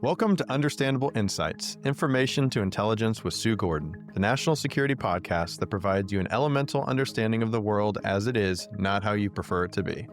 Welcome to Understandable Insights, Information to Intelligence with Sue Gordon, the national security podcast that provides you an elemental understanding of the world as it is, not how you prefer it to be.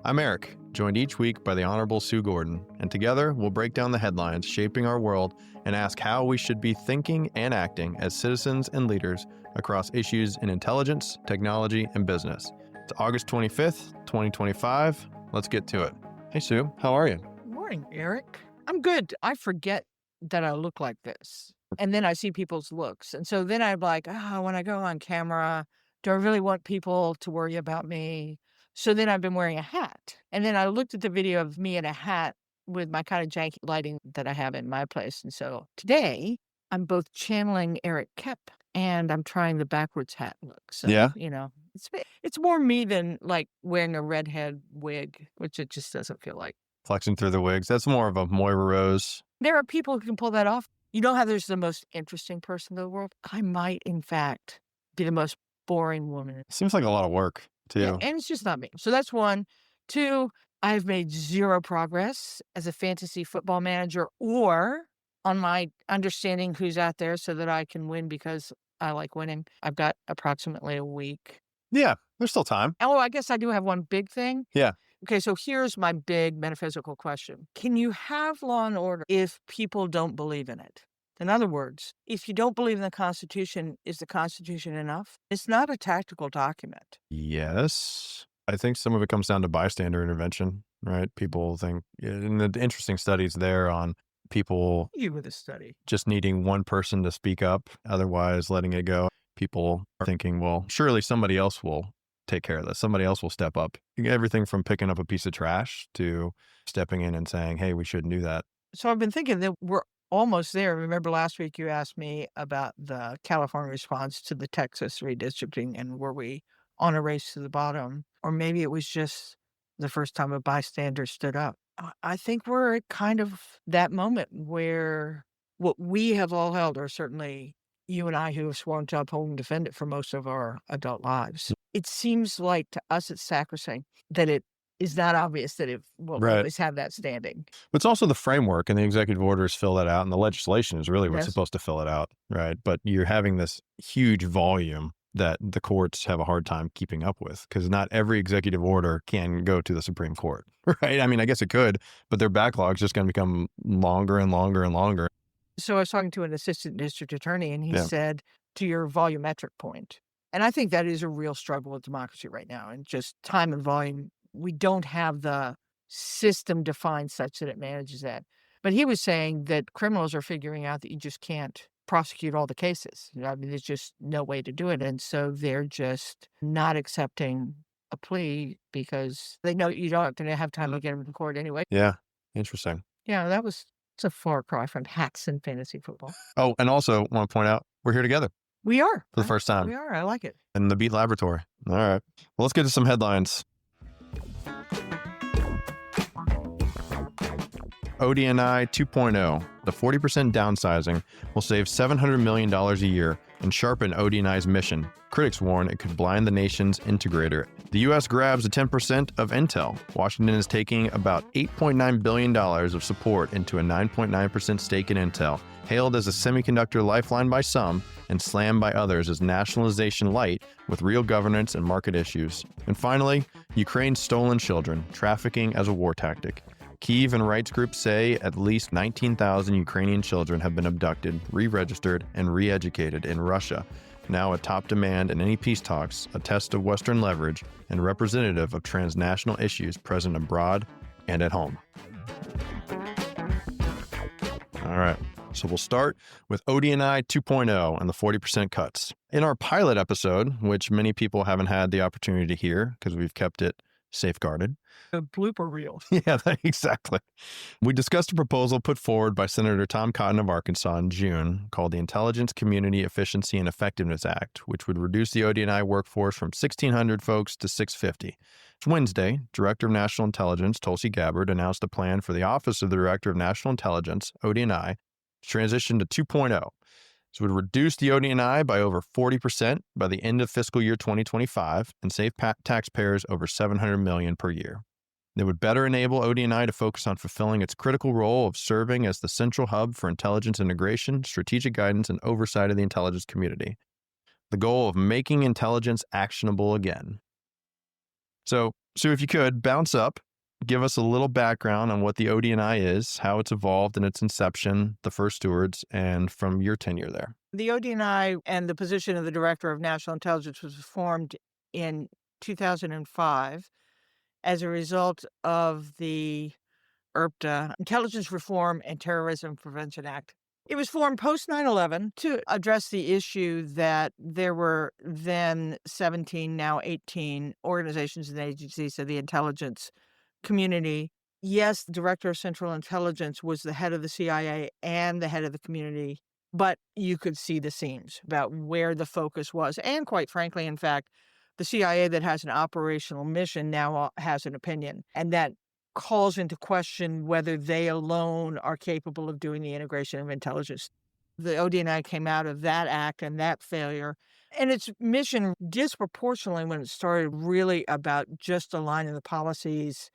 I'm Eric, joined each week by the Honorable Sue Gordon, and together we'll break down the headlines shaping our world and ask how we should be thinking and acting as citizens and leaders across issues in intelligence, technology, and business. It's August 25th, 2025. Let's get to it. Hey, Sue, how are you? Good morning, Eric. I'm good. I forget that I look like this. And then I see people's looks. And so then I'm like, when I go on camera, do I really want people to worry about me? So then I've been wearing a hat. And then I looked at the video of me in a hat with my kind of janky lighting that I have in my place. And so today I'm both channeling Eric Kep and I'm trying the backwards hat look. So, it's more me than like wearing a redhead wig, which it just doesn't feel like. Flexing through the wigs. That's more of a Moira Rose. There are people who can pull that off. You know how there's the most interesting person in the world? I might, in fact, be the most boring woman. Seems like a lot of work, too. Yeah, and it's just not me. So that's one. Two, I've made zero progress as a fantasy football manager or on my understanding who's out there so that I can win because I like winning. I've got approximately a week. Yeah, there's still time. Oh, I guess I do have one big thing. Yeah. Okay, so here's my big metaphysical question. Can you have law and order if people don't believe in it? In other words, if you don't believe in the Constitution, is the Constitution enough? It's not a tactical document. Yes. I think some of it comes down to bystander intervention, right? People think, and the interesting studies there on people You with a study. just needing one person to speak up, otherwise letting it go. People are thinking, well, surely somebody else will take care of this. Somebody else will step up. Everything from picking up a piece of trash to stepping in and saying, hey, we shouldn't do that. So I've been thinking that we're almost there. Remember last week you asked me about the California response to the Texas redistricting and were we on a race to the bottom? Or maybe it was just the first time a bystander stood up. I think we're at kind of that moment where what we have all held, or certainly you and I who have sworn to uphold and defend it for most of our adult lives. It seems like to us it's sacrosanct that it is not obvious that it will always have that standing. But it's also the framework, and the executive orders fill that out, and the legislation is really what's Yes. supposed to fill it out, right? But you're having this huge volume that the courts have a hard time keeping up with because not every executive order can go to the Supreme Court, right? I mean, I guess it could, but their backlog's just going to become longer and longer and longer. So I was talking to an assistant district attorney and he said, to your volumetric point, and I think that is a real struggle with democracy right now and just time and volume. We don't have the system defined such that it manages that. But he was saying that criminals are figuring out that you just can't prosecute all the cases. I mean, there's just no way to do it. And so they're just not accepting a plea because they know you don't going to have time to get them in court anyway. Yeah, interesting. Yeah, it's a far cry from hats and fantasy football. Oh, and also want to point out, we're here together We are. for the first time We are. I like it. in the Beat Laboratory. All right. Well, let's get to some headlines. ODNI 2.0, the 40% downsizing, will save $700 million a year and sharpen ODNI's mission. Critics warn it could blind the nation's integrator. The U.S. grabs a 10% of Intel. Washington is taking about $8.9 billion of support into a 9.9% stake in Intel, hailed as a semiconductor lifeline by some and slammed by others as nationalization light with real governance and market issues. And finally, Ukraine's stolen children, trafficking as a war tactic. Kyiv and rights groups say at least 19,000 Ukrainian children have been abducted, re-registered, and re-educated in Russia, now a top demand in any peace talks, a test of Western leverage, and representative of transnational issues present abroad and at home. All right, so we'll start with ODNI 2.0 and the 40% cuts. In our pilot episode, which many people haven't had the opportunity to hear because we've kept it safeguarded. A blooper reel. Yeah, exactly. We discussed a proposal put forward by Senator Tom Cotton of Arkansas in June called the Intelligence Community Efficiency and Effectiveness Act, which would reduce the ODNI workforce from 1,600 folks to 650. Wednesday, Director of National Intelligence Tulsi Gabbard announced a plan for the Office of the Director of National Intelligence, ODNI, to transition to 2.0. So it would reduce the ODNI by over 40% by the end of fiscal year 2025 and save taxpayers over $700 million per year. It would better enable ODNI to focus on fulfilling its critical role of serving as the central hub for intelligence integration, strategic guidance, and oversight of the intelligence community. The goal of making intelligence actionable again. So, Sue, if you could, bounce up, give us a little background on what the ODNI is, how it's evolved in its inception, the first stewards, and from your tenure there. The ODNI and the position of the Director of National Intelligence was formed in 2005 as a result of the IRPTA, Intelligence Reform and Terrorism Prevention Act. It was formed post 9/11 to address the issue that there were then 17, now 18 organizations and agencies of the intelligence community. Yes, the Director of Central Intelligence was the head of the CIA and the head of the community, but you could see the seams about where the focus was. And quite frankly, in fact, the CIA that has an operational mission now has an opinion, and that calls into question whether they alone are capable of doing the integration of intelligence. The ODNI came out of that act and that failure. And its mission disproportionately when it started really about just aligning the policies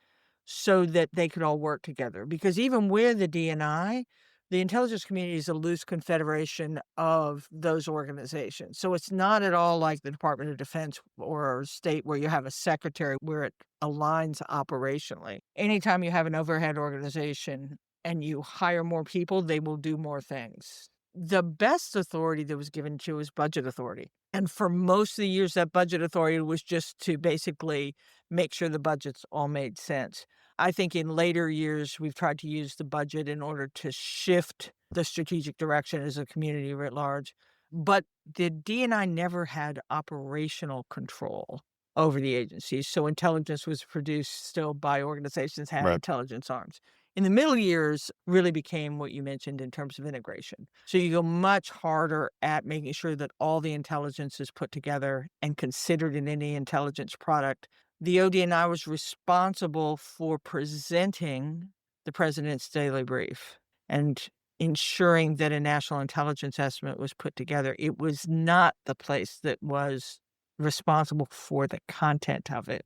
so that they could all work together. Because even with the DNI, the intelligence community is a loose confederation of those organizations. So it's not at all like the Department of Defense or state where you have a secretary where it aligns operationally. Anytime you have an overhead organization and you hire more people, they will do more things. The best authority that was given to is budget authority. And for most of the years, that budget authority was just to basically make sure the budgets all made sense. I think in later years, we've tried to use the budget in order to shift the strategic direction as a community writ large. But the DNI never had operational control over the agencies. So intelligence was produced still by organizations that had Right. intelligence arms. In the middle years, really became what you mentioned in terms of integration. So you go much harder at making sure that all the intelligence is put together and considered in any intelligence product. The ODNI was responsible for presenting the president's daily brief and ensuring that a national intelligence estimate was put together. It was not the place that was responsible for the content of it.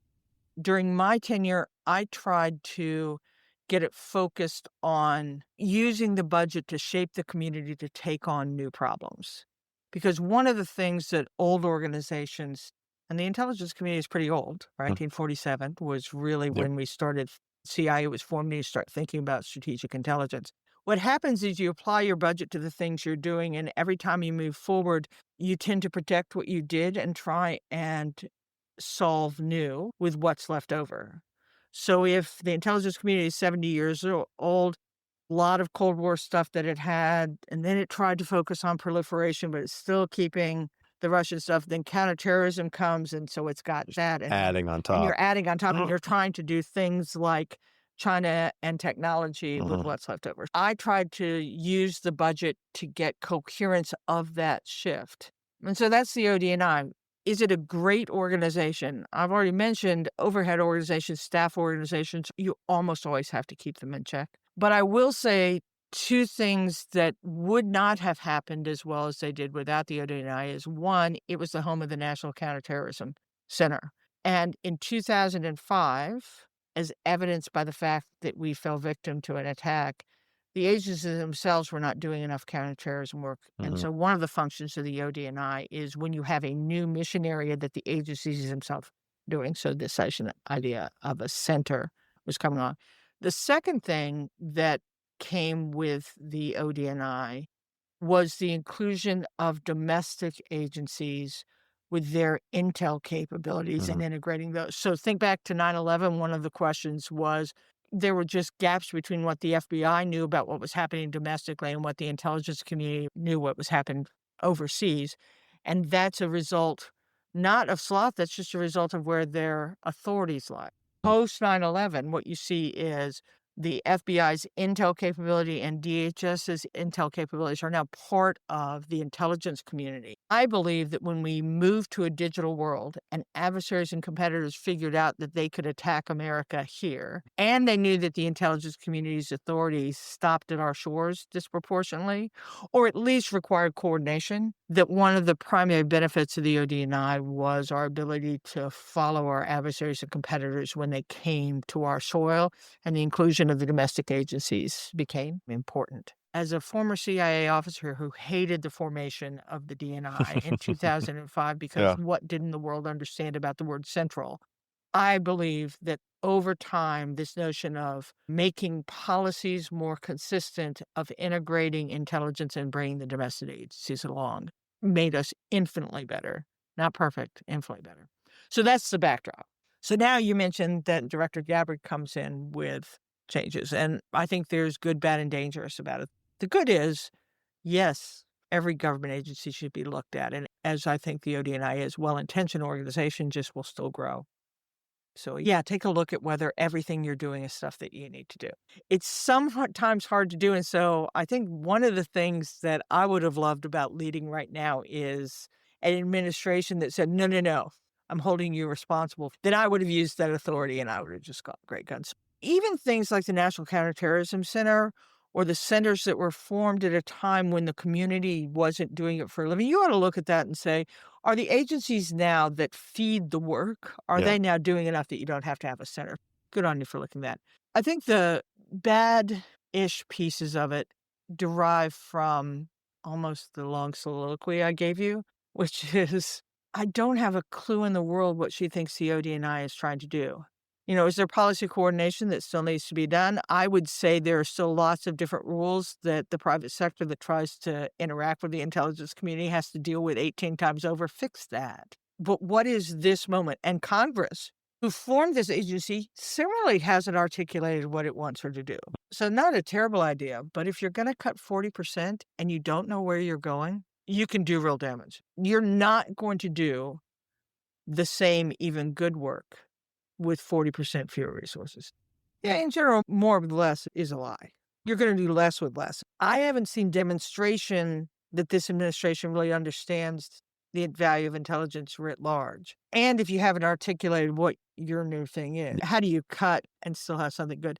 During my tenure, I tried to get it focused on using the budget to shape the community to take on new problems. Because one of the things that old organizations, and the intelligence community is pretty old, 1947 was really Yep. when we started, CIA was formed and you start thinking about strategic intelligence. What happens is you apply your budget to the things you're doing, and every time you move forward, you tend to protect what you did and try and solve new with what's left over. So if the intelligence community is 70 years old, a lot of Cold War stuff that it had, and then it tried to focus on proliferation, but it's still keeping the Russian stuff. Then counterterrorism comes, and so it's got that. Adding on And top. you're adding on top, and you're trying to do things like China and technology with what's left over. I tried to use the budget to get coherence of that shift. And so that's the ODNI. Is it a great organization? I've already mentioned overhead organizations, staff organizations. You almost always have to keep them in check. But I will say two things that would not have happened as well as they did without the ODNI is one, it was the home of the National Counterterrorism Center. And in 2005, as evidenced by the fact that we fell victim to an attack, the agencies themselves were not doing enough counterterrorism work. And so one of the functions of the ODNI is when you have a new mission area that the agencies themselves are doing. So this idea of a center was coming on. The second thing that came with the ODNI was the inclusion of domestic agencies with their intel capabilities and integrating those. So think back to 9/11, one of the questions was there were just gaps between what the FBI knew about what was happening domestically and what the intelligence community knew what was happening overseas. And that's a result not of sloth, that's just a result of where their authorities lie. Post 9/11, what you see is The FBI's intel capability and DHS's intel capabilities are now part of the intelligence community. I believe that when we moved to a digital world and adversaries and competitors figured out that they could attack America here, and they knew that the intelligence community's authorities stopped at our shores disproportionately, or at least required coordination, that one of the primary benefits of the ODNI was our ability to follow our adversaries and competitors when they came to our soil, and the inclusion of the domestic agencies became important. As a former CIA officer who hated the formation of the DNI in 2005 because Yeah. what didn't the world understand about the word central, I believe that over time, this notion of making policies more consistent, of integrating intelligence and bringing the domestic agencies along, made us infinitely better. Not perfect, infinitely better. So that's the backdrop. So now you mentioned that Director Gabbard comes in with changes, and I think there's good, bad, and dangerous about it. The good is, yes, every government agency should be looked at, and as I think the ODNI is, well-intentioned organization just will still grow. So yeah, take a look at whether everything you're doing is stuff that you need to do. It's sometimes hard to do, and so I think one of the things that I would have loved about leading right now is an administration that said, "No, no, no, I'm holding you responsible." Then I would have used that authority, and I would have just got great guns. Even things like the National Counterterrorism Center or the centers that were formed at a time when the community wasn't doing it for a living, you ought to look at that and say, are the agencies now that feed the work, are Yeah. they now doing enough that you don't have to have a center? Good on you for looking at that. I think the bad-ish pieces of it derive from almost the long soliloquy I gave you, which is, I don't have a clue in the world what she thinks the ODNI is trying to do. Is there policy coordination that still needs to be done? I would say there are still lots of different rules that the private sector that tries to interact with the intelligence community has to deal with 18 times over. Fix that. But what is this moment? And Congress, who formed this agency, similarly hasn't articulated what it wants her to do. So not a terrible idea, but if you're going to cut 40% and you don't know where you're going, you can do real damage. You're not going to do the same even good work with 40% fewer resources. Yeah, in general, more with less is a lie. You're going to do less with less. I haven't seen demonstration that this administration really understands the value of intelligence writ large. And if you haven't articulated what your new thing is, how do you cut and still have something good?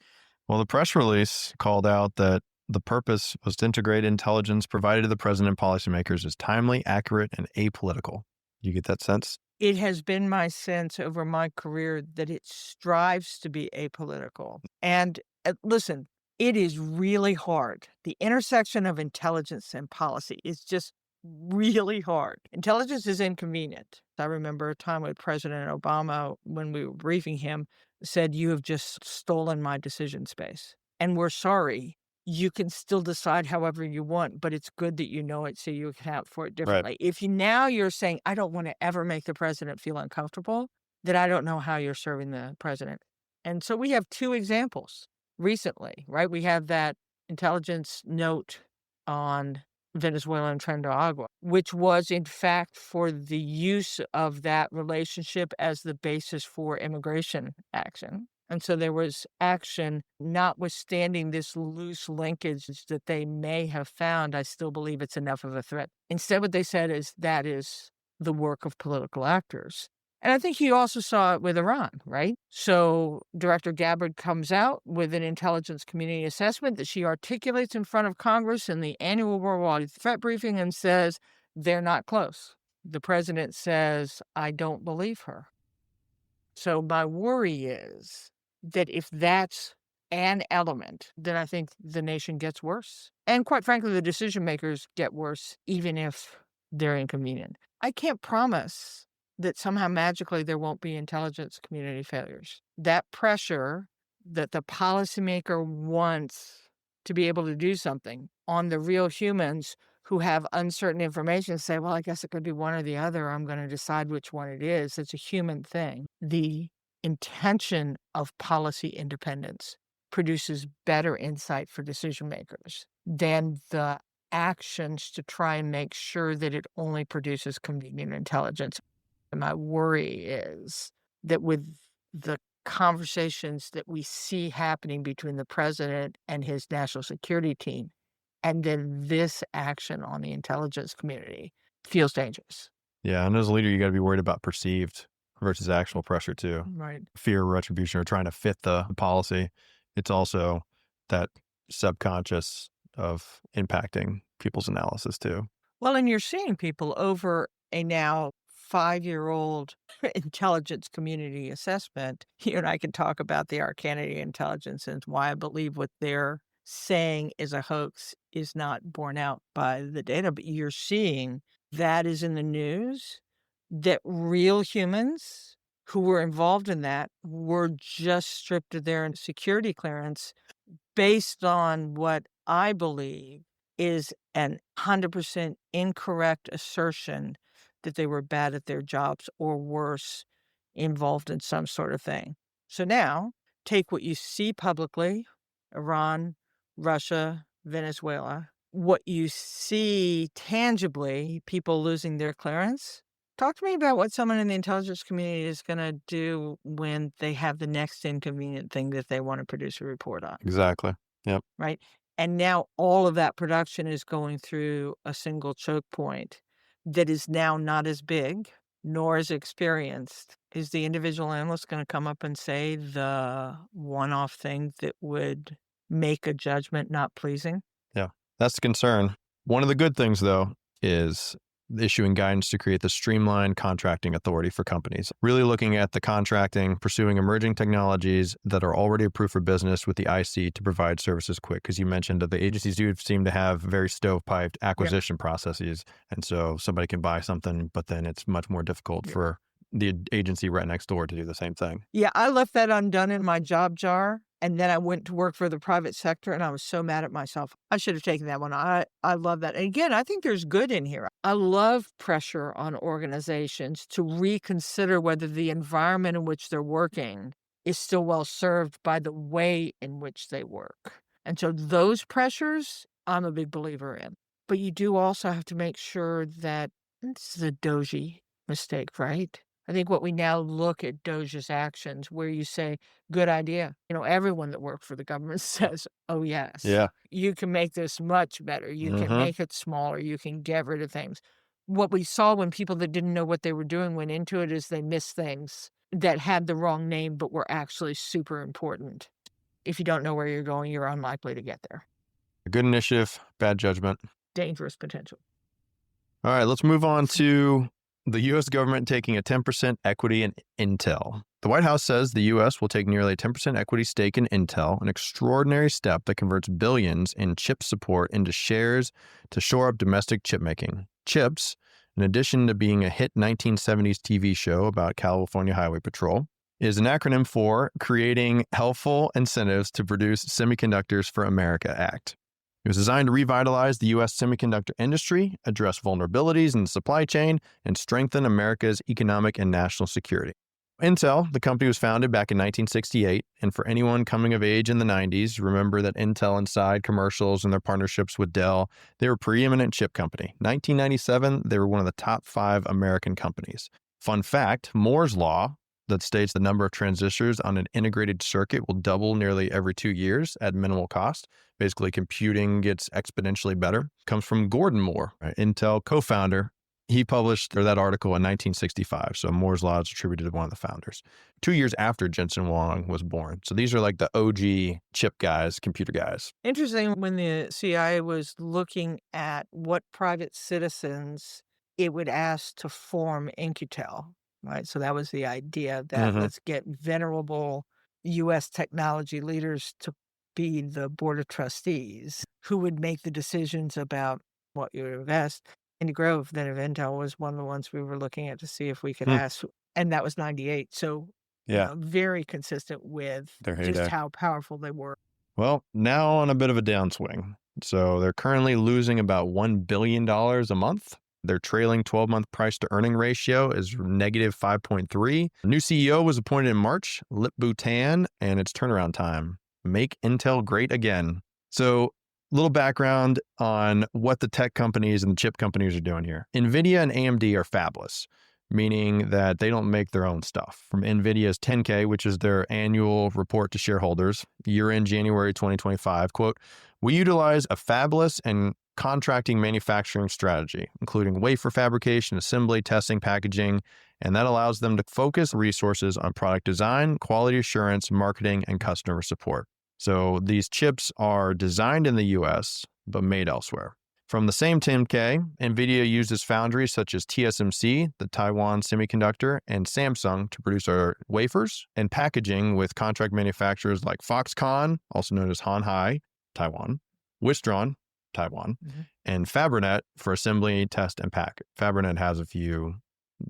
Well, the press release called out that the purpose was to integrate intelligence provided to the president and policymakers as timely, accurate, and apolitical. You get that sense? It has been my sense over my career that it strives to be apolitical. And listen, it is really hard. The intersection of intelligence and policy is just really hard. Intelligence is inconvenient. I remember a time when President Obama, when we were briefing him, said, "You have just stolen my decision space. And we're sorry. You can still decide however you want, but it's good that you know it so you account for it differently." If you're saying, "I don't want to ever make the president feel uncomfortable," then I don't know how you're serving the president. And so we have two examples recently, right? We have that intelligence note on Venezuela and Trinidad, which was in fact for the use of that relationship as the basis for immigration action. And so there was action, notwithstanding this loose linkage that they may have found. I still believe it's enough of a threat. Instead, what they said is that is the work of political actors. And I think you also saw it with Iran, right? So Director Gabbard comes out with an intelligence community assessment that she articulates in front of Congress in the annual worldwide threat briefing and says they're not close. The president says, "I don't believe her." So my worry is that if that's an element, then I think the nation gets worse. And quite frankly, the decision makers get worse, even if they're inconvenient. I can't promise that somehow magically there won't be intelligence community failures. That pressure that the policymaker wants to be able to do something on the real humans who have uncertain information say, well, I guess it could be one or the other. I'm going to decide which one it is. It's a human thing. The intention of policy independence produces better insight for decision makers than the actions to try and make sure that it only produces convenient intelligence. And my worry is that with the conversations that we see happening between the president and his national security team, and then this action on the intelligence community feels dangerous. Yeah, and as a leader, you got to be worried about perceived versus actual pressure too. Right. Fear of retribution or trying to fit the policy. It's also that subconscious of impacting people's analysis too. Well, and you're seeing people over a now 5-year-old intelligence community assessment. You and I can talk about the Arcanity intelligence and why I believe what they're saying is a hoax is not borne out by the data. But you're seeing that is in the news, that real humans who were involved in that were just stripped of their security clearance based on what I believe is an 100% incorrect assertion that they were bad at their jobs or worse, involved in some sort of thing. So now take what you see publicly, Iran, Russia, Venezuela, what you see tangibly, people losing their clearance. Talk to me about what someone in the intelligence community is going to do when they have the next inconvenient thing that they want to produce a report on. Exactly. Yep. Right. And now all of that production is going through a single choke point that is now not as big nor as experienced. Is the individual analyst going to come up and say the one-off thing that would make a judgment not pleasing? Yeah, that's the concern. One of the good things, though, is issuing guidance to create the streamlined contracting authority for companies. Really looking at the contracting, pursuing emerging technologies that are already approved for business with the IC to provide services quick. Because you mentioned that the agencies do seem to have very stovepiped acquisition processes. And so somebody can buy something, but then it's much more difficult for the agency right next door to do the same thing. Yeah, I left that undone in my job jar. And then I went to work for the private sector, and I was so mad at myself. I should have taken that one. I love that. And again, I think there's good in here. I love pressure on organizations to reconsider whether the environment in which they're working is still well served by the way in which they work. And so those pressures, I'm a big believer in. But you do also have to make sure that this is a doji mistake, right? I think what we now look at Doge's actions where you say, good idea. Everyone that worked for the government says, oh, yes. Yeah. You can make this much better. You can make it smaller. You can get rid of things. What we saw when people that didn't know what they were doing went into it is they missed things that had the wrong name but were actually super important. If you don't know where you're going, you're unlikely to get there. A good initiative, bad judgment. Dangerous potential. All right, let's move on to the U.S. government taking a 10% equity in Intel. The White House says the U.S. will take nearly a 10% equity stake in Intel, an extraordinary step that converts billions in chip support into shares to shore up domestic chip making. CHIPS, in addition to being a hit 1970s TV show about California Highway Patrol, is an acronym for Creating Helpful Incentives to Produce Semiconductors for America Act. It was designed to revitalize the U.S. semiconductor industry, address vulnerabilities in the supply chain, and strengthen America's economic and national security. Intel, the company was founded back in 1968, and for anyone coming of age in the 90s, remember that Intel inside commercials and their partnerships with Dell, they were a preeminent chip company. 1997, they were one of the top 5 American companies. Fun fact, Moore's Law, that states the number of transistors on an integrated circuit will double nearly every 2 years at minimal cost. Basically, computing gets exponentially better. Comes from Gordon Moore, Intel co-founder. He published that article in 1965. So Moore's Law is attributed to one of the founders. 2 years after Jensen Huang was born. So these are like the OG chip guys, computer guys. Interesting, when the CIA was looking at what private citizens it would ask to form In-Q-Tel, right? So that was the idea that let's get venerable U.S. technology leaders to be the board of trustees who would make the decisions about what you invest. Andy Grove, then of Intel, was one of the ones we were looking at to see if we could ask, and that was 98. So very consistent with just how powerful they were. Well, now on a bit of a downswing. So they're currently losing about $1 billion a month. Their trailing 12-month price-to-earning ratio is negative 5.3. A new CEO was appointed in March, Lip-Bu Tan, and it's turnaround time. Make Intel great again. So little background on what the tech companies and the chip companies are doing here. NVIDIA and AMD are fabless. meaning that they don't make their own stuff. From NVIDIA's 10K, which is their annual report to shareholders, year-end January 2025, quote, "We utilize a fabless and contracting manufacturing strategy, including wafer fabrication, assembly, testing, packaging, and that allows them to focus resources on product design, quality assurance, marketing, and customer support." So these chips are designed in the US, but made elsewhere. From the same 10K, NVIDIA uses foundries such as TSMC, the Taiwan Semiconductor, and Samsung to produce our wafers, and packaging with contract manufacturers like Foxconn, also known as Hanhai, Taiwan, Wistron, Taiwan, and Fabrinet for assembly, test, and pack. Fabrinet has a few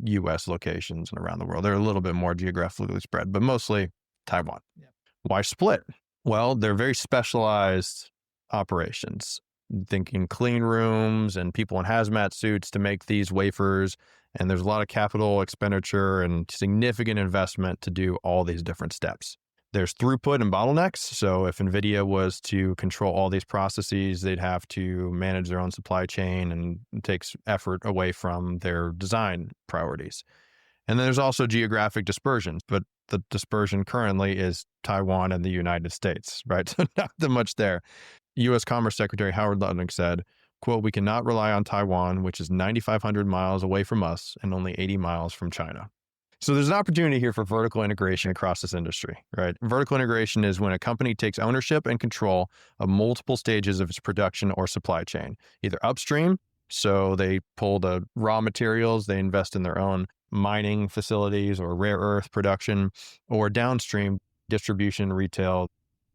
US locations and around the world. They're a little bit more geographically spread, but mostly Taiwan. Yep. Why split? Well, they're very specialized operations, thinking clean rooms and people in hazmat suits to make these wafers. And there's a lot of capital expenditure and significant investment to do all these different steps. There's throughput and bottlenecks. So if NVIDIA was to control all these processes, they'd have to manage their own supply chain, and it takes effort away from their design priorities. And then there's also geographic dispersion, but the dispersion currently is Taiwan and the United States, right? So not that much there. U.S. Commerce Secretary Howard Lutnick said, quote, "We cannot rely on Taiwan, which is 9,500 miles away from us and only 80 miles from China." So there's an opportunity here for vertical integration across this industry, right? Vertical integration is when a company takes ownership and control of multiple stages of its production or supply chain, either upstream, so they pull the raw materials, they invest in their own mining facilities or rare earth production, or downstream, distribution, retail.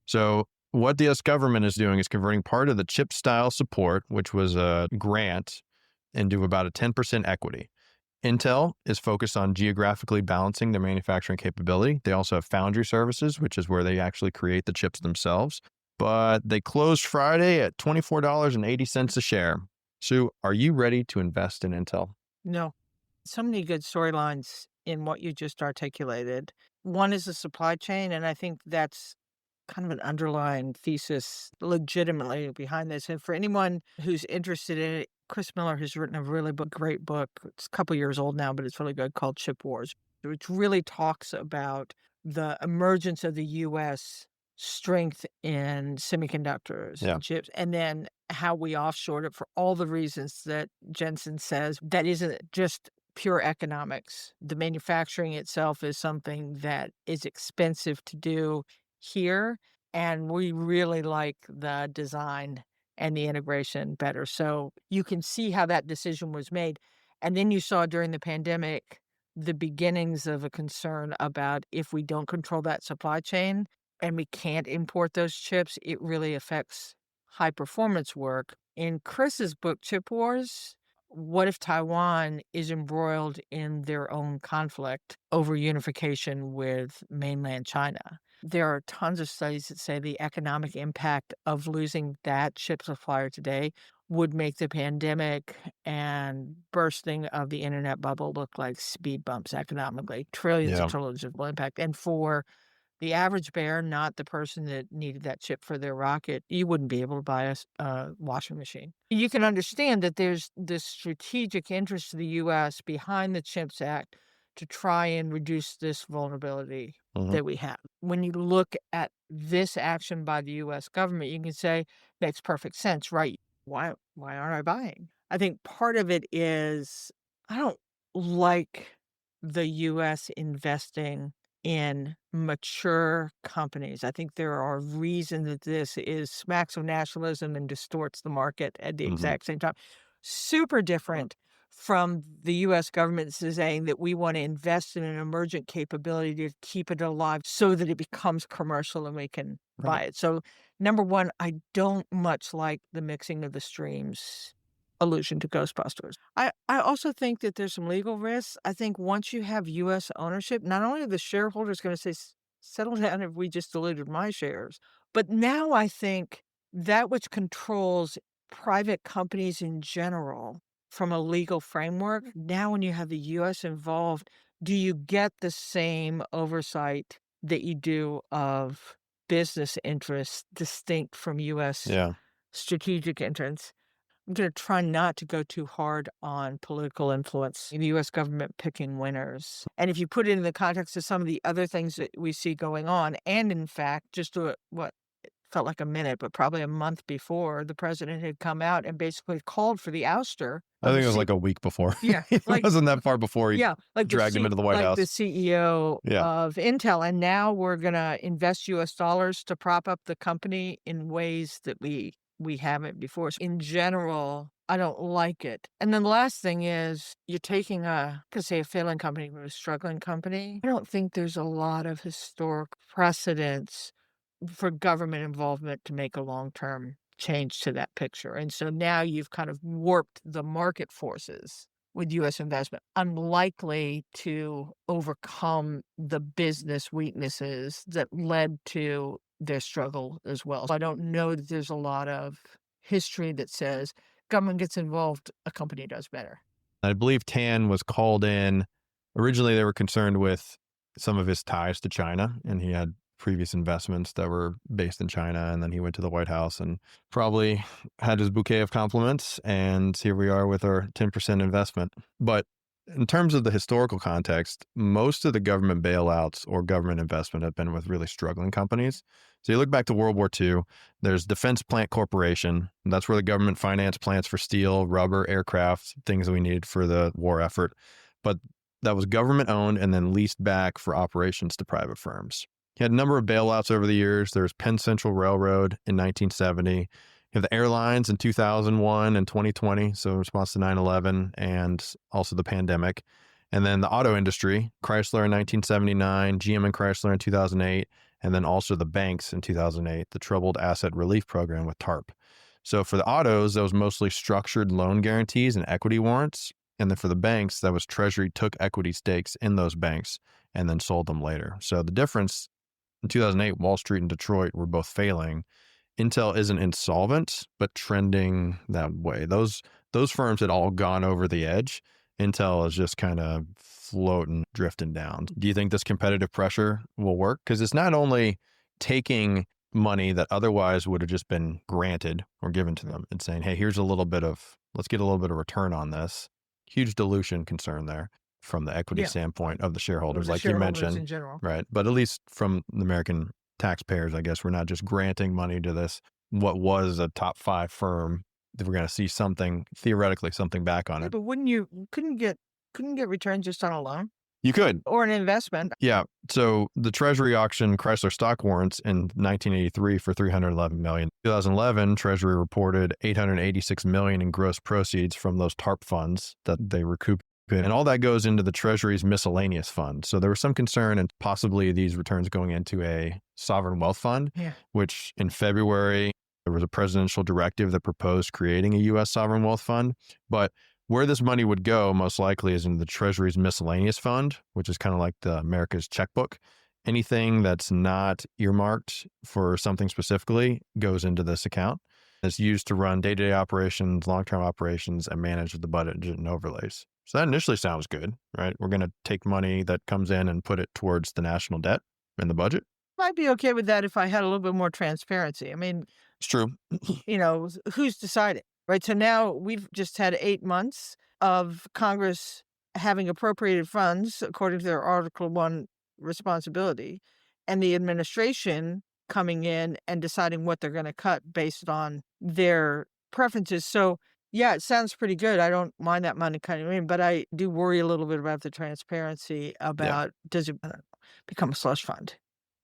So what the US government is doing is converting part of the chip style support, which was a grant, into about a 10% equity. Intel is focused on geographically balancing their manufacturing capability. They also have foundry services, which is where they actually create the chips themselves. But they closed Friday at $24.80 a share. Sue, are you ready to invest in Intel? No. So many good storylines in what you just articulated. One is the supply chain, and I think that's kind of an underlying thesis legitimately behind this. And for anyone who's interested in it, Chris Miller has written a really great book. It's a couple years old now, but it's really good, called Chip Wars, which really talks about the emergence of the U.S. strength in semiconductors and chips, and then how we offshored it for all the reasons that Jensen says. That isn't just pure economics. The manufacturing itself is something that is expensive to do here, and we really like the design and the integration better. So you can see how that decision was made. And then you saw during the pandemic the beginnings of a concern about, if we don't control that supply chain and we can't import those chips, it really affects high performance work. In Chris's book, Chip Wars, what if Taiwan is embroiled in their own conflict over unification with mainland China? There are tons of studies that say the economic impact of losing that chip supplier today would make the pandemic and bursting of the internet bubble look like speed bumps economically. Trillions and trillions of impact. And for the average bear, not the person that needed that chip for their rocket, you wouldn't be able to buy a washing machine. You can understand that there's this strategic interest of the U.S. behind the CHIPS Act to try and reduce this vulnerability that we have. When you look at this action by the U.S. government, you can say, makes perfect sense, right? Why aren't I buying? I think part of it is, I don't like the U.S. investing in mature companies. I think there are reasons that this is smacks of nationalism and distorts the market at the exact same time. Super different from the U.S. government saying that we want to invest in an emergent capability to keep it alive so that it becomes commercial and we can buy it. So, number one, I don't much like the mixing of the streams allusion to Ghostbusters. I also think that there's some legal risks. I think once you have U.S. ownership, not only are the shareholders going to say, settle down if we just diluted my shares, but now I think that which controls private companies in general from a legal framework, now when you have the U.S. involved, do you get the same oversight that you do of business interests distinct from U.S. strategic interests? I'm going to try not to go too hard on political influence, the U.S. government picking winners. And if you put it in the context of some of the other things that we see going on, and in fact, just what felt like a minute, but probably a month before, the president had come out and basically called for the ouster I of think the it was like a week before. Yeah, It like wasn't that far before he like dragged him into the White like the House. CEO Yeah. of Intel, and now we're gonna invest US dollars to prop up the company in ways that we haven't before. So in general, I don't like it. And then the last thing is you're taking say a failing company from a struggling company. I don't think there's a lot of historic precedents for government involvement to make a long-term change to that picture. And so now you've kind of warped the market forces with U.S. investment, unlikely to overcome the business weaknesses that led to their struggle as well. I don't know that there's a lot of history that says government gets involved, a company does better. I believe Tan was called in. Originally, they were concerned with some of his ties to China, and he had previous investments that were based in China. And then he went to the White House and probably had his bouquet of compliments. And here we are with our 10% investment. But in terms of the historical context, most of the government bailouts or government investment have been with really struggling companies. So you look back to World War II, there's Defense Plant Corporation. That's where the government financed plants for steel, rubber, aircraft, things that we needed for the war effort. But that was government owned and then leased back for operations to private firms. He had a number of bailouts over the years. There's Penn Central Railroad in 1970. You have the airlines in 2001 and 2020, so in response to 9/11 and also the pandemic. And then the auto industry, Chrysler in 1979, GM and Chrysler in 2008, and then also the banks in 2008, the Troubled Asset Relief Program with TARP. So for the autos, that was mostly structured loan guarantees and equity warrants. And then for the banks, that was Treasury took equity stakes in those banks and then sold them later. So the difference in 2008, Wall Street and Detroit were both failing. Intel isn't insolvent, but trending that way. Those firms had all gone over the edge. Intel is just kind of floating, drifting down. Do you think this competitive pressure will work? Because it's not only taking money that otherwise would have just been granted or given to them and saying, hey, let's get a little bit of return on this. Huge dilution concern there from the equity standpoint of the shareholders, like you mentioned. In general. Right. But at least from the American taxpayers, I guess we're not just granting money to this, what was a top 5 firm, that we're going to see theoretically something back on it. But couldn't get returns just on a loan? You could. Or an investment. Yeah. So the Treasury auctioned Chrysler stock warrants in 1983 for $311 million. 2011, Treasury reported $886 million in gross proceeds from those TARP funds that they recouped. And all that goes into the Treasury's Miscellaneous fund. So there was some concern and possibly these returns going into a sovereign wealth fund, which in February, there was a presidential directive that proposed creating a U.S. sovereign wealth fund. But where this money would go most likely is into the Treasury's Miscellaneous fund, which is kind of like the America's checkbook. Anything that's not earmarked for something specifically goes into this account. It's used to run day-to-day operations, long-term operations, and manage the budget and overlays. So that initially sounds good, right? We're going to take money that comes in and put it towards the national debt in the budget. I'd be okay with that if I had a little bit more transparency. I mean, it's true. Who's deciding, right? So now we've just had 8 months of Congress having appropriated funds according to their Article 1 responsibility, and the administration coming in and deciding what they're going to cut based on their preferences. So yeah, it sounds pretty good. I don't mind that money coming in, but I do worry a little bit about the transparency about does it become a slush fund?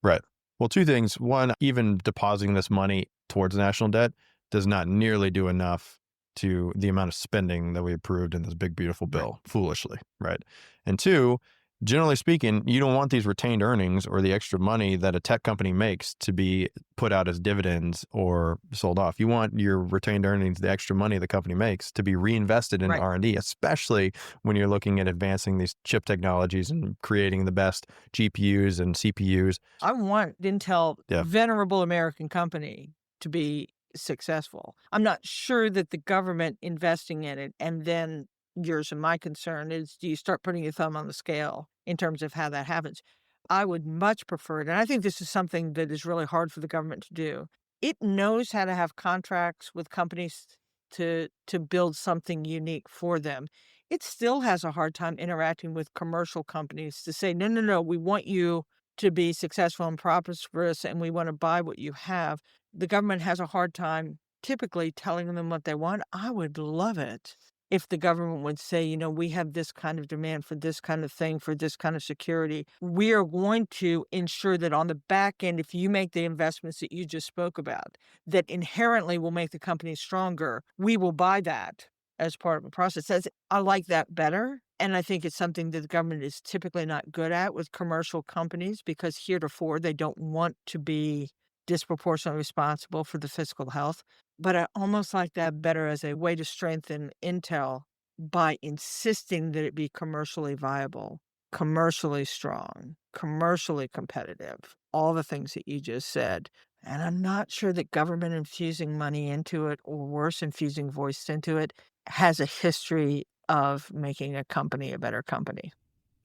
Right. Well, 2 things. One, even depositing this money towards national debt does not nearly do enough to the amount of spending that we approved in this big, beautiful bill, foolishly, right? And 2, generally speaking, you don't want these retained earnings or the extra money that a tech company makes to be put out as dividends or sold off. You want your retained earnings, the extra money the company makes, to be reinvested in R&D, especially when you're looking at advancing these chip technologies and creating the best GPUs and CPUs. I want Intel, venerable American company, to be successful. I'm not sure that the government investing in it, and then yours and my concern is, do you start putting your thumb on the scale in terms of how that happens? I would much prefer it. And I think this is something that is really hard for the government to do. It knows how to have contracts with companies to build something unique for them. It still has a hard time interacting with commercial companies to say, no, no, no, we want you to be successful and prosperous, and we want to buy what you have. The government has a hard time typically telling them what they want. I would love it if the government would say, you know, we have this kind of demand for this kind of thing, for this kind of security. We are going to ensure that on the back end, if you make the investments that you just spoke about, that inherently will make the company stronger, we will buy that as part of the process. I like that better. And I think it's something that the government is typically not good at with commercial companies, because heretofore they don't want to be disproportionately responsible for the fiscal health. But I almost like that better as a way to strengthen Intel by insisting that it be commercially viable, commercially strong, commercially competitive, all the things that you just said. And I'm not sure that government infusing money into it, or worse, infusing voice into it, has a history of making a company a better company.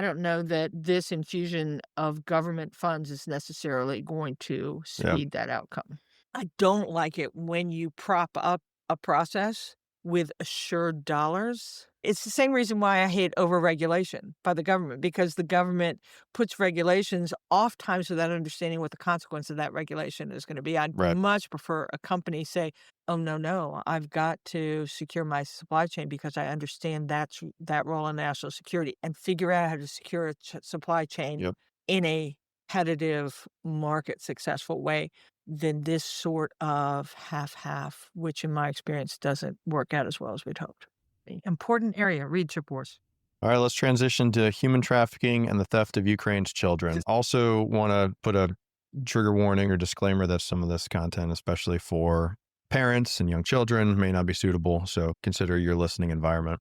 I don't know that this infusion of government funds is necessarily going to Yeah. speed that outcome. I don't like it when you prop up a process with assured dollars. It's the same reason why I hate overregulation by the government, because the government puts regulations oftentimes without understanding what the consequence of that regulation is going to be. I'd Right. much prefer a company say, oh, no, no, I've got to secure my supply chain because I understand that role in national security, and figure out how to secure a supply chain Yep. in a competitive, market successful way than this sort of half-half, which in my experience doesn't work out as well as we'd hoped. Important area. Read reports. All right, let's transition to human trafficking and the theft of Ukraine's children. Also want to put a trigger warning or disclaimer that some of this content, especially for parents and young children, may not be suitable, so consider your listening environment.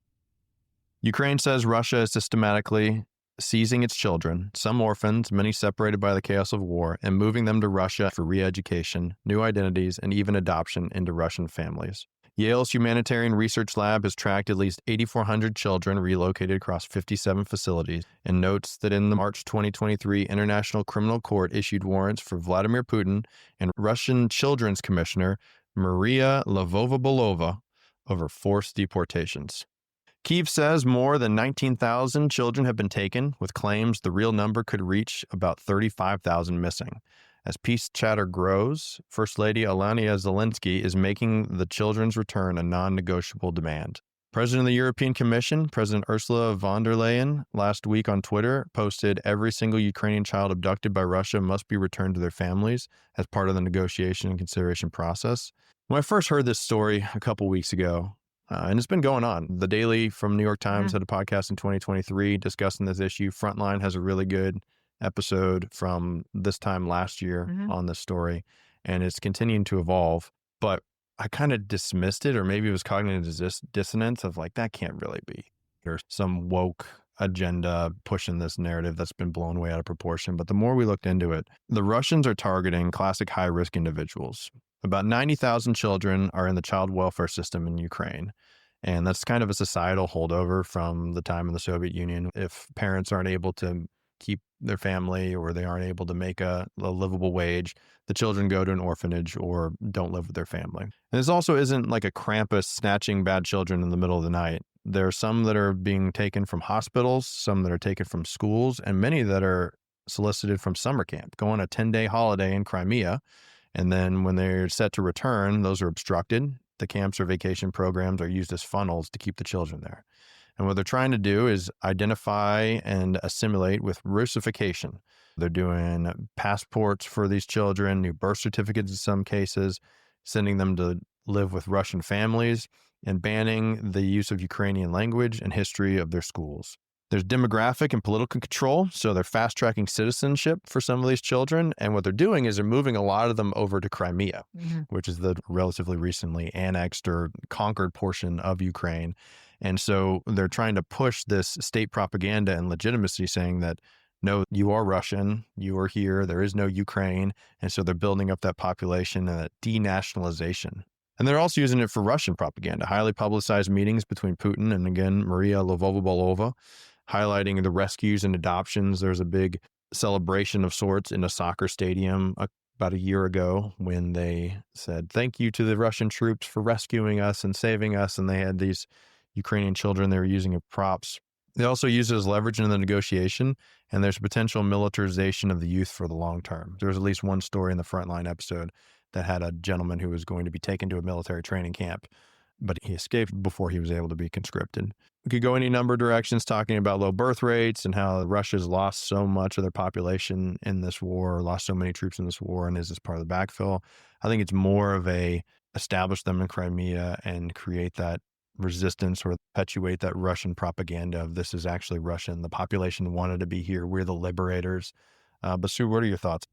Ukraine says Russia is systematically seizing its children, some orphans, many separated by the chaos of war, and moving them to Russia for re-education, new identities, and even adoption into Russian families. Yale's Humanitarian Research Lab has tracked at least 8,400 children relocated across 57 facilities, and notes that in the March 2023 International Criminal Court issued warrants for Vladimir Putin and Russian Children's Commissioner Maria Lvova-Belova over forced deportations. Kyiv says more than 19,000 children have been taken, with claims the real number could reach about 35,000 missing. As peace chatter grows, First Lady Alania Zelensky is making the children's return a non-negotiable demand. President of the European Commission, President Ursula von der Leyen, last week on Twitter posted every single Ukrainian child abducted by Russia must be returned to their families as part of the negotiation and consideration process. When I first heard this story a couple weeks ago, and it's been going on. The Daily from New York Times had a podcast in 2023 discussing this issue. Frontline has a really good episode from this time last year on this story, and it's continuing to evolve. But I kind of dismissed it, or maybe it was cognitive dissonance of like, that can't really be. There's some woke agenda pushing this narrative that's been blown way out of proportion. But the more we looked into it, the Russians are targeting classic high-risk individuals. About 90,000 children are in the child welfare system in Ukraine. And that's kind of a societal holdover from the time in the Soviet Union. If parents aren't able to keep their family, or they aren't able to make a livable wage, the children go to an orphanage or don't live with their family. And this also isn't like a Krampus snatching bad children in the middle of the night. There are some that are being taken from hospitals, some that are taken from schools, and many that are solicited from summer camp, go on a 10-day holiday in Crimea. And then when they're set to return, those are obstructed. The camps or vacation programs are used as funnels to keep the children there. And what they're trying to do is identify and assimilate with Russification. They're doing passports for these children, new birth certificates in some cases, sending them to live with Russian families, and banning the use of Ukrainian language and history of their schools. There's demographic and political control, so they're fast-tracking citizenship for some of these children. And what they're doing is they're moving a lot of them over to Crimea, which is the relatively recently annexed or conquered portion of Ukraine. And so they're trying to push this state propaganda and legitimacy, saying that, no, you are Russian, you are here, there is no Ukraine. And so they're building up that population and that denationalization. And they're also using it for Russian propaganda, highly publicized meetings between Putin and, again, Maria Lvova-Belova, highlighting the rescues and adoptions. There's a big celebration of sorts in a soccer stadium about a year ago when they said, thank you to the Russian troops for rescuing us and saving us. And they had these Ukrainian children they were using as props. They also used it as leverage in the negotiation, and there's potential militarization of the youth for the long term. There was at least one story in the Frontline episode that had a gentleman who was going to be taken to a military training camp, but he escaped before he was able to be conscripted. We could go any number of directions talking about low birth rates and how Russia's lost so much of their population in this war, lost so many troops in this war, and is this part of the backfill? I think it's more of a establish them in Crimea and create that resistance or perpetuate that Russian propaganda of this is actually Russian. The population wanted to be here. We're the liberators. But Sue, what are your thoughts?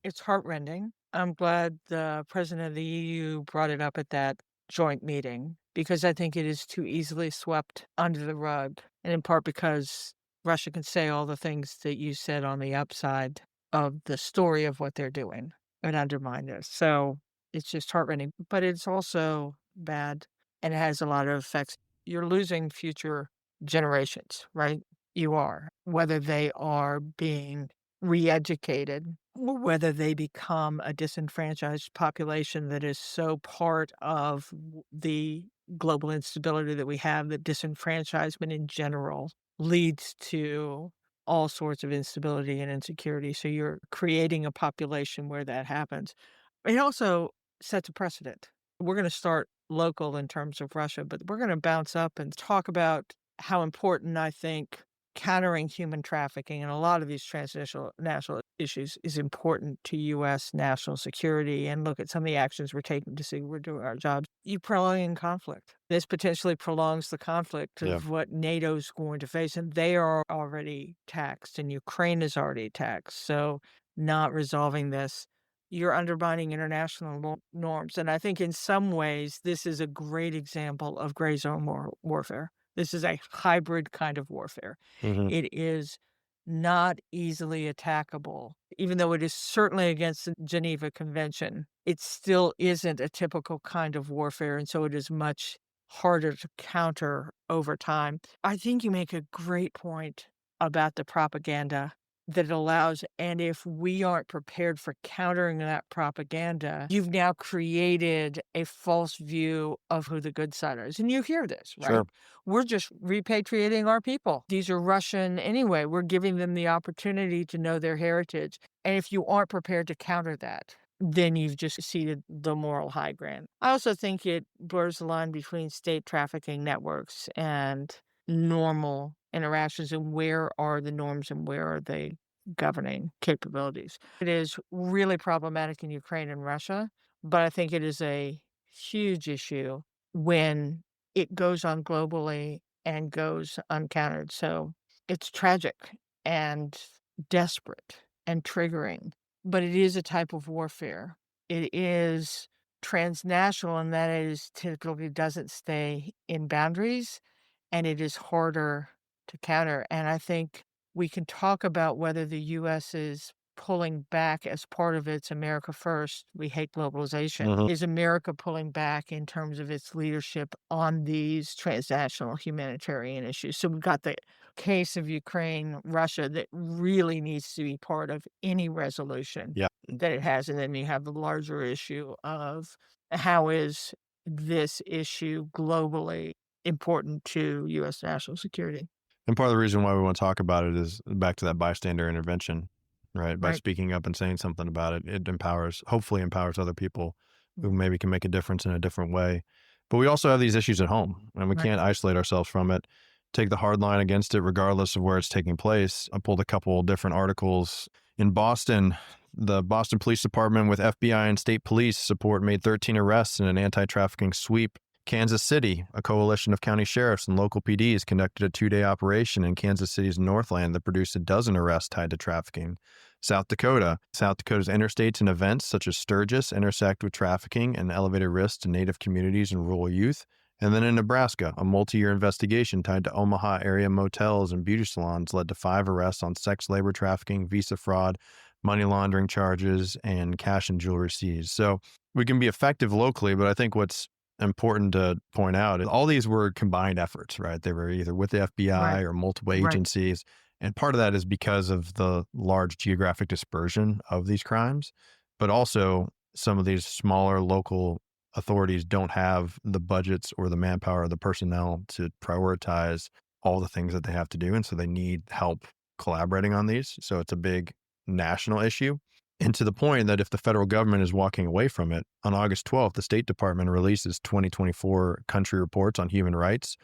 It's heartrending. I'm glad the president of the EU brought it up at that joint meeting because I think it is too easily swept under the rug, and in part because Russia can say all the things that you said on the upside of the story of what they're doing and undermine this. So it's just heartrending, but it's also bad and it has a lot of effects. You're losing future generations, right? You are, whether they are being re-educated or whether they become a disenfranchised population that is so part of the global instability that we have, that disenfranchisement in general leads to all sorts of instability and insecurity. So you're creating a population where that happens. It also sets a precedent. We're going to start local in terms of Russia, but we're going to bounce up and talk about how important I think countering human trafficking and a lot of these transnational national issues is important to U.S. national security, and look at some of the actions we're taking to see we're doing our jobs. You prolong conflict. This potentially prolongs the conflict of what NATO's going to face, and they are already taxed, and Ukraine is already taxed. So not resolving this, you're undermining international norms. And I think in some ways, this is a great example of gray zone warfare. This is a hybrid kind of warfare. Mm-hmm. It is not easily attackable. Even though it is certainly against the Geneva Convention, it still isn't a typical kind of warfare, and so it is much harder to counter over time. I think you make a great point about the propaganda that it allows, and if we aren't prepared for countering that propaganda, you've now created a false view of who the good side is. And you hear this, right? Sure. We're just repatriating our people. These are Russian anyway. We're giving them the opportunity to know their heritage. And if you aren't prepared to counter that, then you've just ceded the moral high ground. I also think it blurs the line between state trafficking networks and normal interactions, and where are the norms and where are they governing capabilities. It is really problematic in Ukraine and Russia, but I think it is a huge issue when it goes on globally and goes uncountered. So it's tragic and desperate and triggering, but it is a type of warfare. It is transnational in that it is typically doesn't stay in boundaries, and it is harder to counter. And I think we can talk about whether the U.S. is pulling back as part of its America First, we hate globalization. Mhm. Is America pulling back in terms of its leadership on these transnational humanitarian issues? So we've got the case of Ukraine, Russia, that really needs to be part of any resolution Yeah. that it has. And then you have the larger issue of how is this issue globally important to U.S. national security. And part of the reason why we want to talk about it is back to that bystander intervention, right? By Right. speaking up and saying something about it, it hopefully empowers other people who maybe can make a difference in a different way. But we also have these issues at home, and we Right. can't isolate ourselves from it. Take the hard line against it, regardless of where it's taking place. I pulled a couple of different articles. In Boston, the Boston Police Department with FBI and state police support made 13 arrests in an anti-trafficking sweep. Kansas City, a coalition of county sheriffs and local PDs conducted a 2-day operation in Kansas City's Northland that produced a dozen arrests tied to trafficking. South Dakota's interstates and events such as Sturgis intersect with trafficking and elevated risks to Native communities and rural youth. And then in Nebraska, a multi-year investigation tied to Omaha area motels and beauty salons led to 5 arrests on sex labor trafficking, visa fraud, money laundering charges, and cash and jewelry seized. So we can be effective locally, but I think what's important to point out is all these were combined efforts, right? They were either with the FBI Right. or multiple Right. agencies. And part of that is because of the large geographic dispersion of these crimes. But also, some of these smaller local authorities don't have the budgets or the manpower or the personnel to prioritize all the things that they have to do. And so they need help collaborating on these. So it's a big national issue. And to the point that if the federal government is walking away from it, on August 12th, the State Department releases 2024 country reports on human rights.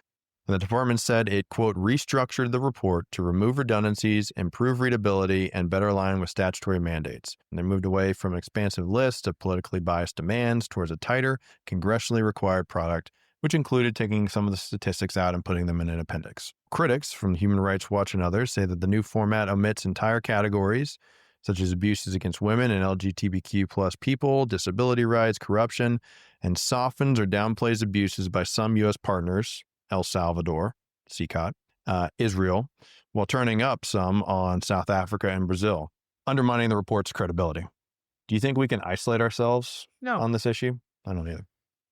And the department said it, quote, restructured the report to remove redundancies, improve readability, and better align with statutory mandates. And they moved away from an expansive list of politically biased demands towards a tighter, congressionally required product, which included taking some of the statistics out and putting them in an appendix. Critics from Human Rights Watch and others say that the new format omits entire categories, such as abuses against women and LGBTQ plus people, disability rights, corruption, and softens or downplays abuses by some U.S. partners, El Salvador, CCOT, Israel, while turning up some on South Africa and Brazil, undermining the report's credibility. Do you think we can isolate ourselves No. on this issue? I don't either.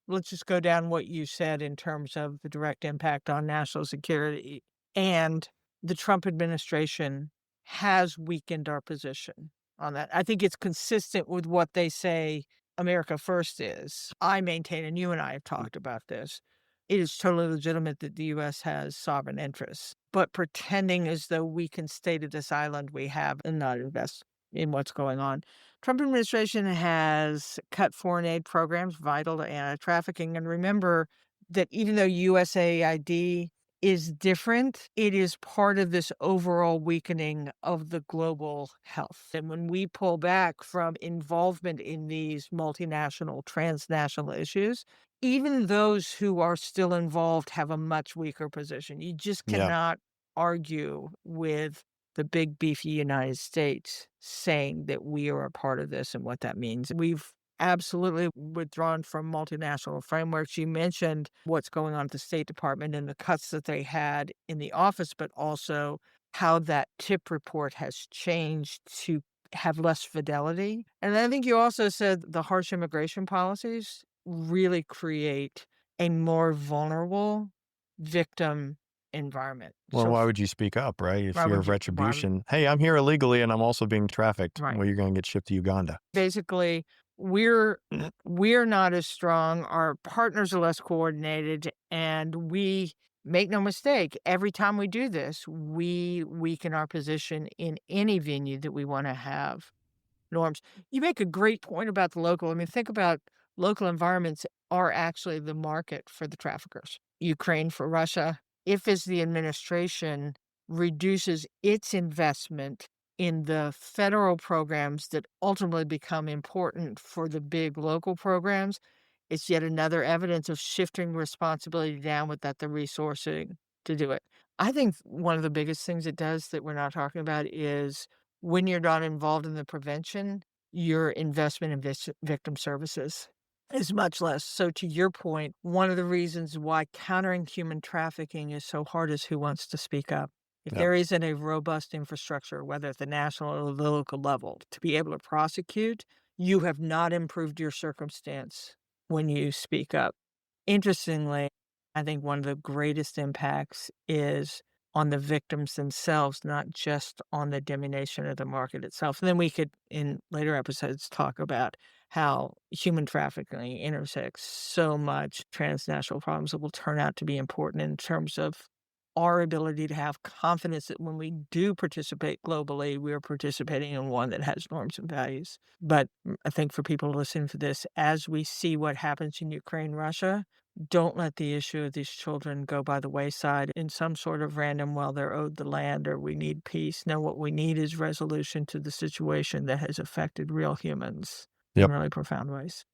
Let's just go down what you said in terms of the direct impact on national security. And the Trump administration has weakened our position on that. I think it's consistent with what they say America First is. I maintain, and you and I have talked about this, it is totally legitimate that the U.S. has sovereign interests, but pretending as though we can stay to this island we have and not invest in what's going on. Trump administration has cut foreign aid programs vital to anti-trafficking. And remember that even though USAID is different, it is part of this overall weakening of the global health. And when we pull back from involvement in these multinational, transnational issues, even those who are still involved have a much weaker position. You just cannot argue with the big beefy United States saying that we are a part of this and what that means. We've absolutely withdrawn from multinational frameworks. You mentioned what's going on at the State Department and the cuts that they had in the office, but also how that tip report has changed to have less fidelity. And I think you also said the harsh immigration policies really create a more vulnerable victim environment. Well, why would you speak up, right? If Why you're would of you- retribution, hey, I'm here illegally and I'm also being trafficked. Right. Well, you're going to get shipped to Uganda. Basically, we're not as strong, our partners are less coordinated, and we make no mistake, every time we do this, we weaken our position in any venue that we want to have norms. You make a great point about the local. I mean, think about local environments are actually the market for the traffickers. Ukraine for Russia. If as the administration reduces its investment in the federal programs that ultimately become important for the big local programs, it's yet another evidence of shifting responsibility down without the resourcing to do it. I think one of the biggest things it does that we're not talking about is when you're not involved in the prevention, your investment in victim services is much less. So to your point, one of the reasons why countering human trafficking is so hard is who wants to speak up. If Yep. there isn't a robust infrastructure, whether at the national or the local level, to be able to prosecute, you have not improved your circumstance when you speak up. Interestingly, I think one of the greatest impacts is on the victims themselves, not just on the diminution of the market itself. And then we could, in later episodes, talk about how human trafficking intersects so much transnational problems that will turn out to be important in terms of our ability to have confidence that when we do participate globally, we are participating in one that has norms and values. But I think for people listening to this, as we see what happens in Ukraine, Russia, don't let the issue of these children go by the wayside in some sort of random, well, they're owed the land or we need peace. No, what we need is resolution to the situation that has affected real humans in really profound ways.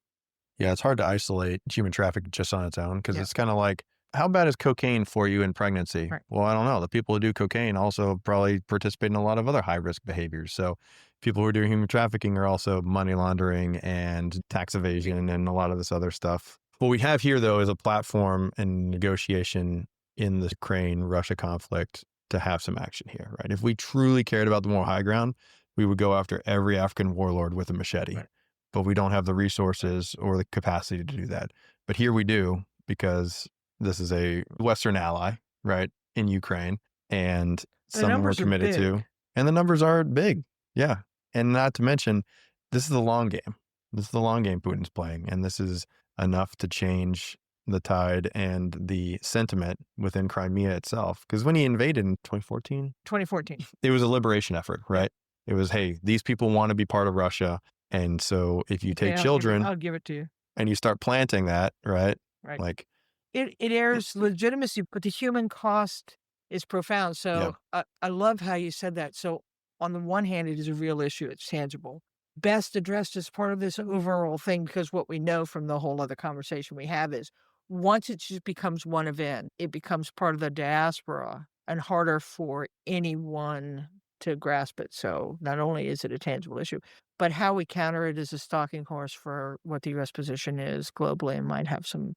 Yeah, it's hard to isolate human trafficking just on its own because Yeah. it's kind of like, how bad is cocaine for you in pregnancy? Right. Well, I don't know. The people who do cocaine also probably participate in a lot of other high risk behaviors. So people who are doing human trafficking are also money laundering and tax evasion and a lot of this other stuff. What we have here, though, is a platform and negotiation in the Ukraine-Russia conflict to have some action here, right? If we truly cared about the moral high ground, we would go after every African warlord with a machete. Right. But we don't have the resources or the capacity to do that. But here we do, because this is a Western ally, right, in Ukraine, and The something we're numbers are committed to. big. And the numbers are big. Yeah. And not to mention, this is the long game. This is the long game Putin's playing, and this is enough to change the tide and the sentiment within Crimea itself. Because when he invaded in 2014, 2014. it was a liberation effort, right? It was, hey, these people want to be part of Russia. And so if you take children I'll give it to you. and you start planting that, right? Right. Like, it airs legitimacy, but the human cost is profound. So I love how you said that. So on the one hand, it is a real issue. It's tangible. Best addressed as part of this overall thing, because what we know from the whole other conversation we have is once it just becomes one event, it becomes part of the diaspora and harder for anyone to grasp it. So not only is it a tangible issue, but how we counter it is a stalking horse for what the U.S. position is globally and might have some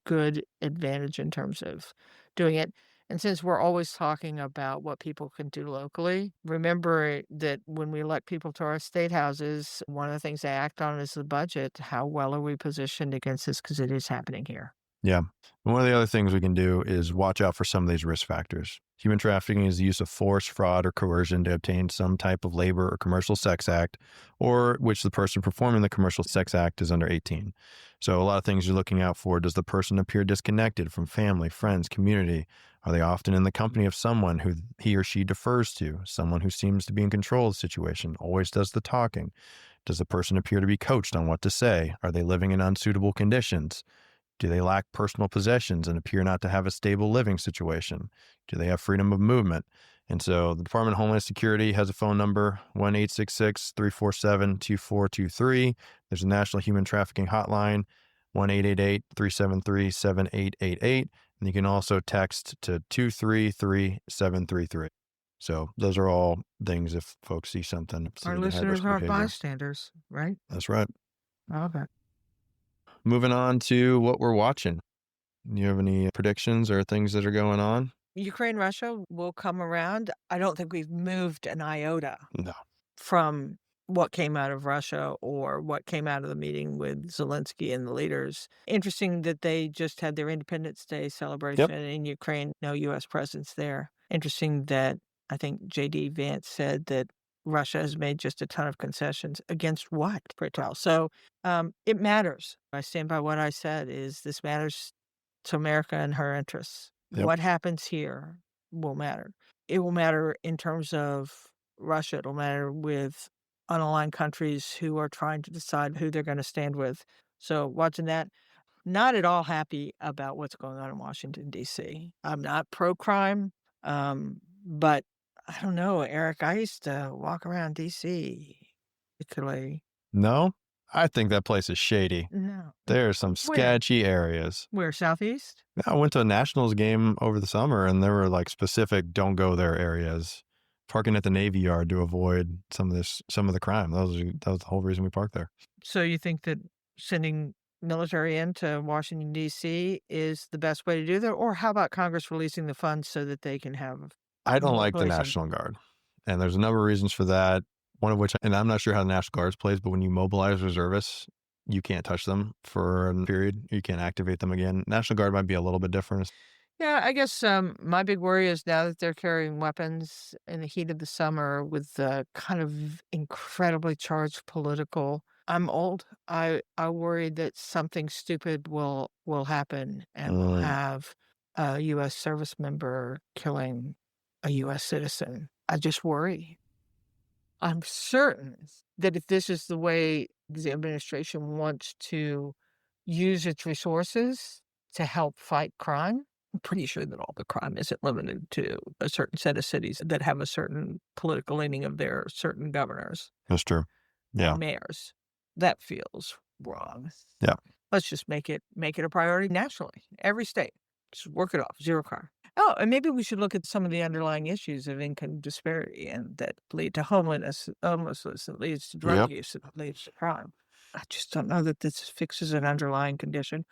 good advantage in terms of doing it. And since we're always talking about what people can do locally, remember that when we elect people to our state houses, one of the things they act on is the budget. How well are we positioned against this? Because it is happening here. yeah. One of the other things we can do is watch out for some of these risk factors. Human trafficking is the use of force, fraud, or coercion to obtain some type of labor or commercial sex act, or which the person performing the commercial sex act is under 18. So a lot of things you're looking out for. Does the person appear disconnected from family, friends, community? Are they often in the company of someone who he or she defers to, someone who seems to be in control of the situation, always does the talking? Does the person appear to be coached on what to say? Are they living in unsuitable conditions? Do they lack personal possessions and appear not to have a stable living situation? Do they have freedom of movement? And so the Department of Homeland Security has a phone number, 1-866-347-2423. There's a National Human Trafficking Hotline, 1-888-373-7888. And you can also text to 233-733. So those are all things if folks see something. Our listeners are bystanders, right? That's right. Okay. Moving on to what we're watching. Do you have any predictions or things that are going on? Ukraine, Russia will come around. I don't think we've moved an iota No. from what came out of Russia or what came out of the meeting with Zelensky and the leaders. Interesting that they just had their Independence Day celebration in Ukraine, no U.S. presence there. Interesting that I think J.D. Vance said that Russia has made just a ton of concessions against what, pray tell. So it matters. I stand by what I said is this matters to America and her interests. What happens here will matter. It will matter in terms of Russia. It'll matter with unaligned countries who are trying to decide who they're going to stand with. So watching that, not at all happy about what's going on in Washington, D.C. I'm not pro-crime, but I don't know, Eric. I used to walk around D.C. particularly. No? I think that place is shady. No. There are some sketchy areas. Where, Southeast? I went to a Nationals game over the summer and there were like specific don't go there areas. Parking at the Navy Yard to avoid some of the crime. That was the whole reason we parked there. So you think that sending military into Washington, D.C. is the best way to do that? Or how about Congress releasing the funds so that they can have I don't like the National Guard. And there's a number of reasons for that. One of which, and I'm not sure how the National Guard plays, but when you mobilize reservists, you can't touch them for a period. You can't activate them again. National Guard might be a little bit different. Yeah, I guess my big worry is now that they're carrying weapons in the heat of the summer with the kind of incredibly charged political. I'm old. I worry that something stupid will happen and we'll have a U.S. service member killing a U.S. citizen. I just worry. I'm certain that if this is the way the administration wants to use its resources to help fight crime, I'm pretty sure that all the crime isn't limited to a certain set of cities that have a certain political leaning of their certain governors. That's true. Yeah. Mayors. That feels wrong. Yeah. Let's just make it a priority nationally. Every state. Just work it off. Zero crime. Oh, and maybe we should look at some of the underlying issues of income disparity and that lead to homelessness, that leads to drug use, that leads to crime. I just don't know that this fixes an underlying condition.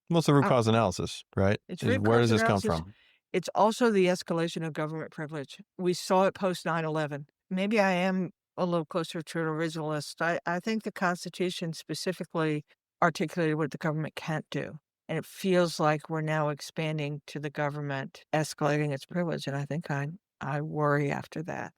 Well, it's the root cause analysis, right? Where does this come from? It's also the escalation of government privilege. We saw it post 9/11. Maybe I am a little closer to an originalist. I think the Constitution specifically articulated what the government can't do. And it feels like we're now expanding to the government escalating its privilege. And I think I worry after that.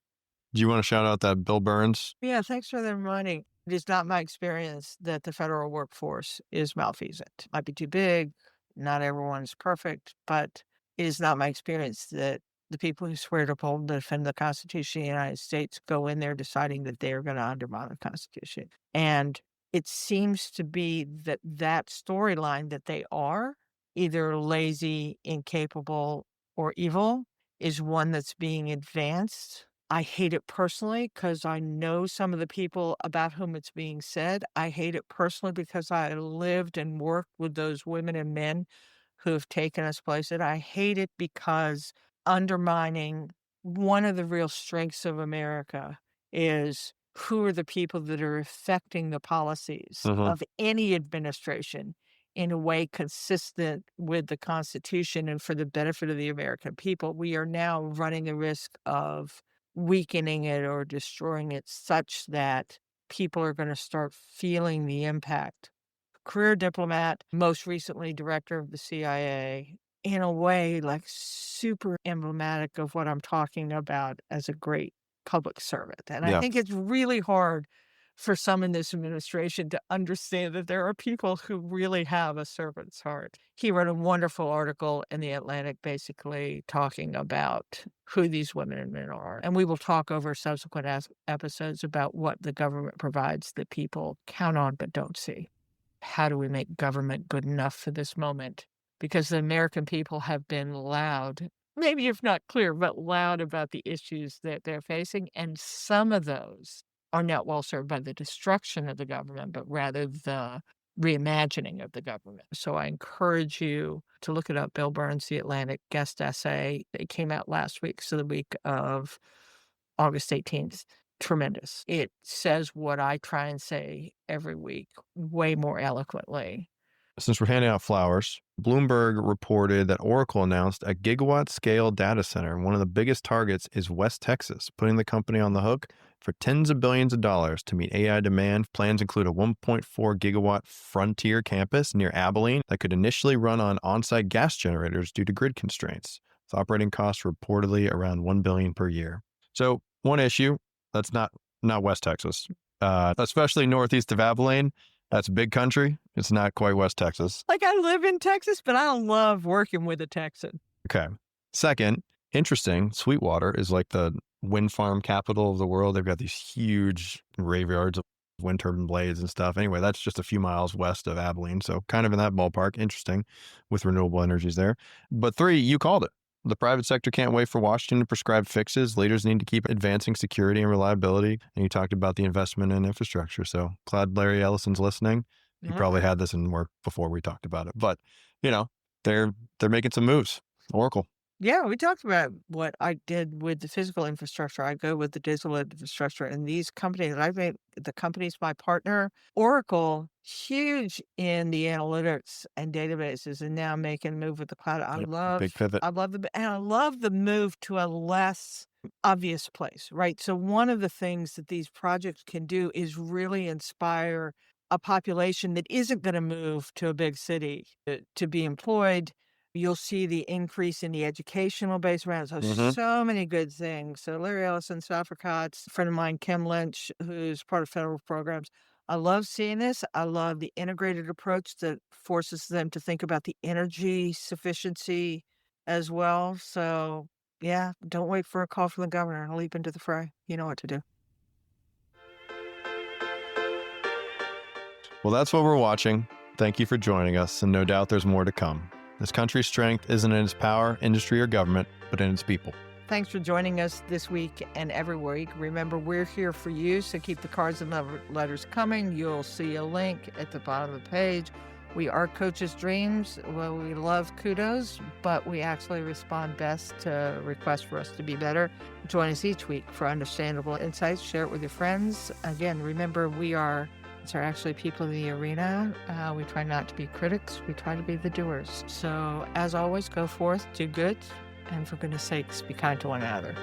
Do you want to shout out that Bill Burns? Yeah, thanks for the reminding. It is not my experience that the federal workforce is malfeasant. Might be too big. Not everyone's perfect, but it is not my experience that the people who swear to uphold and defend the Constitution of the United States go in there deciding that they are going to undermine the Constitution. And it seems to be that storyline that they are either lazy, incapable, or evil is one that's being advanced. I hate it personally because I know some of the people about whom it's being said. I hate it personally because I lived and worked with those women and men who have taken us places. I hate it because undermining one of the real strengths of America is who are the people that are affecting the policies of any administration in a way consistent with the Constitution and for the benefit of the American people. We are now running the risk of weakening it or destroying it such that people are going to start feeling the impact. Career diplomat, most recently director of the CIA, in a way like super emblematic of what I'm talking about as a great public servant. And I think it's really hard for some in this administration to understand that there are people who really have a servant's heart. He wrote a wonderful article in The Atlantic basically talking about who these women and men are. And we will talk over subsequent episodes about what the government provides that people count on but don't see. How do we make government good enough for this moment? Because the American people have been loud, maybe if not clear, but loud about the issues that they're facing. And some of those are not well served by the destruction of the government, but rather the reimagining of the government. So I encourage you to look it up. Bill Burns, The Atlantic guest essay. It came out last week, so the week of August 18th. Tremendous. It says what I try and say every week way more eloquently. Since we're handing out flowers, Bloomberg reported that Oracle announced a gigawatt-scale data center. One of the biggest targets is West Texas, putting the company on the hook for tens of billions of dollars to meet AI demand. Plans include a 1.4 gigawatt frontier campus near Abilene that could initially run on on-site gas generators due to grid constraints, with operating costs reportedly around $1 billion per year. So one issue, that's not West Texas, especially northeast of Abilene. That's a big country. It's not quite West Texas. Like, I live in Texas, but I don't love working with a Texan. Okay. Second, interesting, Sweetwater is like the wind farm capital of the world. They've got these huge graveyards of wind turbine blades and stuff. Anyway, that's just a few miles west of Abilene. So kind of in that ballpark. Interesting with renewable energies there. But three, you called it. The private sector can't wait for Washington to prescribe fixes. Leaders need to keep advancing security and reliability. And you talked about the investment in infrastructure. So glad Larry Ellison's listening. He probably had this in work before we talked about it. But, you know, they're making some moves. Oracle. Yeah, we talked about what I did with the physical infrastructure. I go with the digital infrastructure. And these companies, the company's my partner. Oracle, huge in the analytics and databases, and now making a move with the cloud. Big pivot. I love the move to a less obvious place, right? So one of the things that these projects can do is really inspire a population that isn't going to move to a big city to be employed. You'll see the increase in the educational base around. So, so many good things. So Larry Ellison, South Africa, a friend of mine, Kim Lynch, who's part of federal programs. I love seeing this. I love the integrated approach that forces them to think about the energy sufficiency as well. So, yeah, don't wait for a call from the governor. Leap into the fray. You know what to do. Well, that's what we're watching. Thank you for joining us, and no doubt there's more to come. This country's strength isn't in its power, industry, or government, but in its people. Thanks for joining us this week and every week. Remember, we're here for you, so keep the cards and letters coming. You'll see a link at the bottom of the page. We are Coach's Dreams. Well, we love kudos, but we actually respond best to requests for us to be better. Join us each week for understandable insights. Share it with your friends. Again, remember, we are actually people in the arena. We try not to be critics. We try to be the doers. So as always, go forth, do good, and for goodness sakes, be kind to one another.